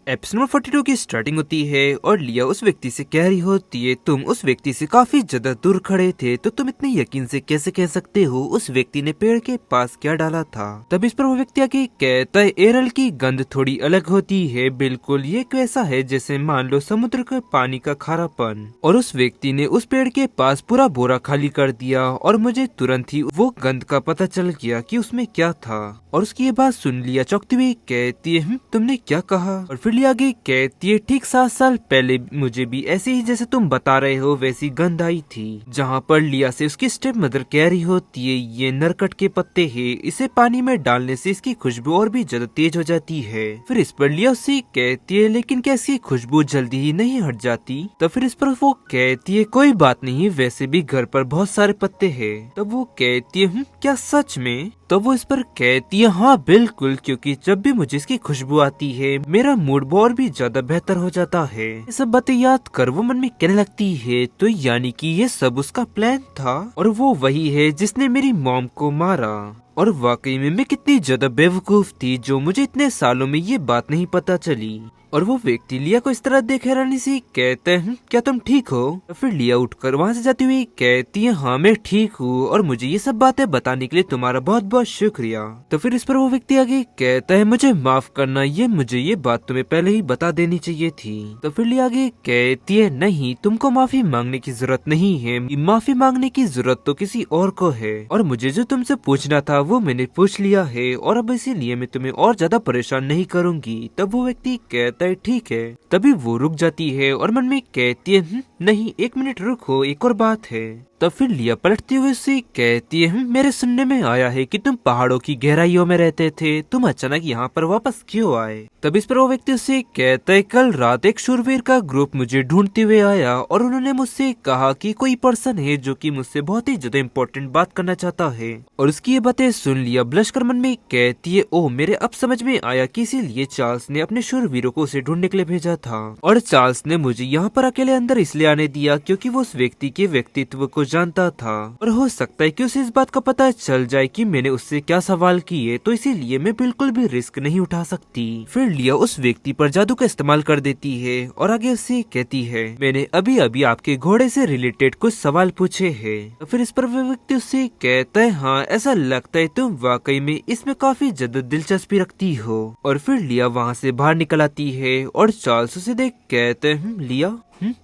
Episode number 42 की starting होती है और लिया उस व्यक्ति से कह रही होती है, तुम उस व्यक्ति से काफी ज्यादा दूर खड़े थे तो तुम इतने यकीन से कैसे कह सकते हो उस व्यक्ति ने पेड़ के पास क्या डाला था। तब इस पर वो व्यक्ति आके कहता है, एरल की गंध थोड़ी अलग होती है, बिल्कुल ये वैसा है जैसे मान लो समुद्र के पानी का खारापन। और उस व्यक्ति ने उस पेड़ के पास पूरा बोरा खाली कर दिया और मुझे तुरंत ही वो गंध का पता चल गया कि उसमें क्या था। और उसकी ये बात सुन लिया चौंकती हुई कहती है, तुमने क्या कहा? और फिर लिया आगे कहती है, ठीक 7 साल पहले मुझे भी ऐसे ही जैसे तुम बता रहे हो वैसी गंध आई थी। जहाँ पर लिया से उसकी स्टेप मदर कह रही होती है, ये नरकट के पत्ते हैं, इसे पानी में डालने से इसकी खुशबू और भी ज्यादा तेज हो जाती है। फिर इस पर लिया उससे कहती है, लेकिन क्या इसकी खुशबू जल्दी ही नहीं हट जाती? तो फिर इस पर वो कहती है, कोई बात नहीं, वैसे भी घर पर बहुत सारे पत्ते हैं। तब वो कहती है, क्या सच में? तो वो इस पर कहती है, हाँ बिल्कुल, क्योंकि जब भी मुझे इसकी खुशबू आती है मेरा मूड और भी ज्यादा बेहतर हो जाता है। ये सब बातें याद कर वो मन में कहने लगती है, तो यानी कि ये सब उसका प्लान था और वो वही है जिसने मेरी मॉम को मारा। और वाकई में मैं कितनी ज्यादा बेवकूफ थी जो मुझे इतने सालों में ये बात नहीं पता चली। और वो व्यक्ति लिया को इस तरह देख हैरानी से कहते हैं, क्या तुम ठीक हो? तो फिर लिया उठकर वहाँ से जाती हुई कहती है, हाँ मैं ठीक हूँ और मुझे ये सब बातें बताने के लिए तुम्हारा बहुत बहुत शुक्रिया। तो फिर इस पर वो व्यक्ति आगे कहता है, मुझे माफ करना, मुझे ये बात तुम्हें पहले ही बता देनी चाहिए थी। तो फिर लिया आगे कहती है, नहीं, तुमको माफी मांगने की जरूरत नहीं है, माफी मांगने की जरूरत तो किसी और को है। और मुझे जो तुमसे पूछना था वो मैंने पूछ लिया है और अब इसीलिए मैं तुम्हें और ज्यादा परेशान नहीं करूंगी। तब वो व्यक्ति कहता है, ठीक है। तभी वो रुक जाती है और मन में कहती है, नहीं, 1 मिनट रुको, एक और बात है। तब फिर लिया पलटती हुई उससे कहती है, मेरे सुनने में आया है कि तुम पहाड़ों की गहराइयों में रहते थे, तुम अचानक यहाँ पर वापस क्यों आए? तब इस पर वो व्यक्ति उससे कहता है, कल रात एक शूरवीर का ग्रुप मुझे ढूंढते हुए आया और उन्होंने मुझसे कहा कि कोई पर्सन है जो कि मुझसे बहुत ही ज्यादा इम्पोर्टेंट बात करना चाहता है। और उसकी ये बातें सुन लिया ब्लश कर मन में कहती है, ओह, मेरे अब समझ में आया कि इसीलिए चार्ल्स ने अपने शूरवीरों को उसे ढूंढने के लिए भेजा था। और चार्ल्स ने मुझे यहाँ पर अकेले अंदर इसलिए आने दिया क्योंकि वो उस व्यक्ति के व्यक्तित्व को जानता था और हो सकता है कि उसे इस बात का पता चल जाए कि मैंने उससे क्या सवाल किए, तो इसीलिए मैं बिल्कुल भी रिस्क नहीं उठा सकती। फिर लिया उस व्यक्ति पर जादू का इस्तेमाल कर देती है और आगे उससे कहती है, मैंने अभी अभी आपके घोड़े से रिलेटेड कुछ सवाल पूछे हैं। तो फिर इस पर वो व्यक्ति उससे कहता है, हाँ ऐसा लगता है तुम वाकई में इसमें काफी ज्यादा दिलचस्पी रखती हो। और फिर लिया वहाँ से बाहर निकल आती है और चार्ल्स उसे देख कहते हैं,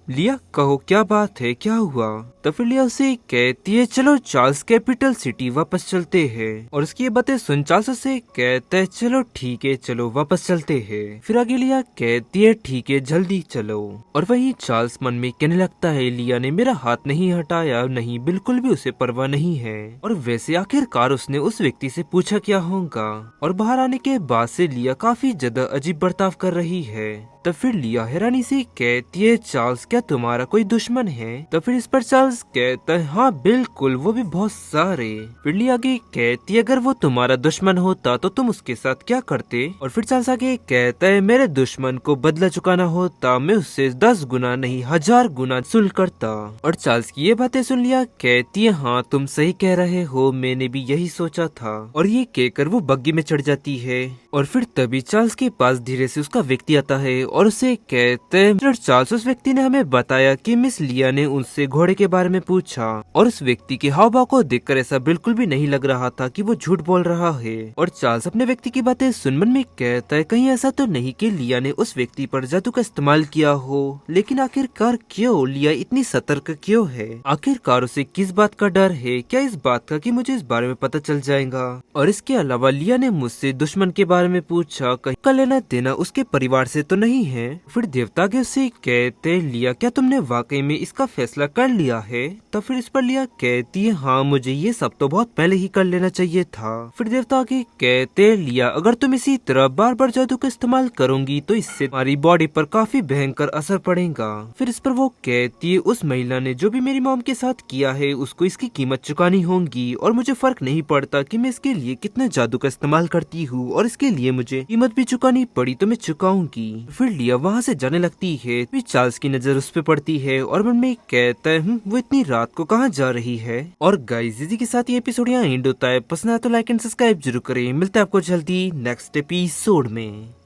लिया कहो क्या बात है, क्या हुआ? तो फिर लिया उसे कहती है, चलो चार्ल्स कैपिटल सिटी वापस चलते हैं। और उसकी ये बातें सुन चार्ल्स उसे कहता है, चलो ठीक है, चलो वापस चलते हैं। फिर आगे लिया कहती है, ठीक है, जल्दी चलो। और वही चार्ल्स मन में कहने लगता है, लिया ने मेरा हाथ नहीं हटाया, नहीं, बिल्कुल भी उसे परवाह नहीं है। और वैसे आखिरकार उसने उस व्यक्ति से पूछा क्या होगा। और बाहर आने के बाद से लिया काफी ज्यादा अजीब बर्ताव कर रही है। तो फिर लिया हैरानी से कहती है, चार्ल्स क्या तुम्हारा कोई दुश्मन है? तो फिर इस पर चार्ल्स कहता है, हाँ बिल्कुल, वो भी बहुत सारे। फिर लिया आगे कहती है, अगर वो तुम्हारा दुश्मन होता तो तुम उसके साथ क्या करते? और फिर चार्ल्स आगे कहता है, मेरे दुश्मन को बदला चुकाना होता मैं उससे 10 गुना नहीं 1000 गुना सुल करता। और चार्ल्स की ये बातें सुन लिया कहती है, हाँ तुम सही कह रहे हो, मैंने भी यही सोचा था। और ये कहकर वो बग्गी में चढ़ जाती है। और फिर तभी चार्ल्स के पास धीरे से उसका व्यक्ति आता है और उसे कहते हैं, चार्ल्स, उस व्यक्ति ने हमें बताया कि मिस लिया ने उनसे घोड़े के बारे में पूछा और उस व्यक्ति के हाव भाव को देखकर ऐसा बिल्कुल भी नहीं लग रहा था कि वो झूठ बोल रहा है। और चार्ल्स अपने व्यक्ति की बातें सुन मन में कहता है, कहीं ऐसा तो नहीं कि लिया ने उस व्यक्ति पर जादू का इस्तेमाल किया हो, लेकिन आखिरकार क्यों? लिया इतनी सतर्क क्यों है? आखिरकार उसे किस बात का डर है? क्या इस बात का कि मुझे इस बारे में पता चल जाएगा? और इसके अलावा लिया ने मुझसे दुश्मन के बारे में पूछा, कहीं का लेना देना उसके परिवार से तो नहीं है? फिर देवता के उसे कहते, लिया क्या तुमने वाकई में इसका फैसला कर लिया है? तो फिर इस पर लिया कहती है, हाँ मुझे ये सब तो बहुत पहले ही कर लेना चाहिए था। फिर देवता के कहते, लिया अगर तुम इसी तरह बार बार जादू का इस्तेमाल करोगी तो इससे तुम्हारी बॉडी पर काफी भयंकर असर पड़ेगा। फिर इस पर वो कहती है, उस महिला ने जो भी मेरी मॉम के साथ किया है उसको इसकी कीमत चुकानी होगी और मुझे फर्क नहीं पड़ता कि मैं इसके लिए कितने जादू का इस्तेमाल करती हूँ और इसके लिए मुझे कीमत भी चुकानी पड़ी तो मैं चुकाऊंगी। फिर लिया वहाँ से जाने लगती है। फिर चार्ल्स की नजर उस पे पड़ती है और मन में कहता है, वो इतनी रात को कहाँ जा रही है? और गाइस इसी के साथ ये एपिसोड यहाँ एंड होता है। पसंद आया तो लाइक एंड सब्सक्राइब जरूर करें। मिलता है आपको जल्दी नेक्स्ट एपिसोड में।